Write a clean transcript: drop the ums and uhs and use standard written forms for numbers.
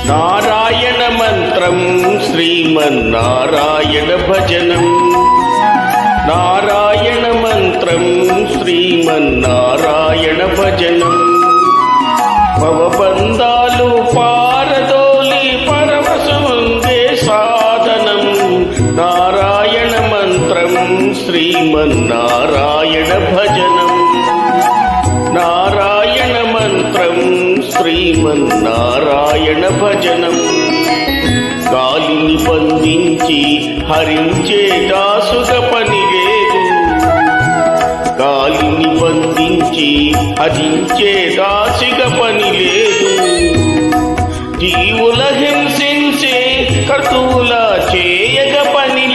నారాయణ మంత్రం శ్రీమన్నారాయణ భజనం. నారాయణ మంత్రం శ్రీమన్నారాయణ భజనం. భవబంధాలు పారదోలి పరవశముందే సాధనం. నారాయణ మంత్రం శ్రీమన్నారాయణ భజనం. నారాయణ మంత్రం శ్రీమన్నారాయణ భజనం. గాలిని బంధించి హరించే దాసుగ పని లేదు. గాలిని బంధించి హరించే దాసిగ పని లేదు. జీవుల హింసించే కర్తువుల చేయగ పని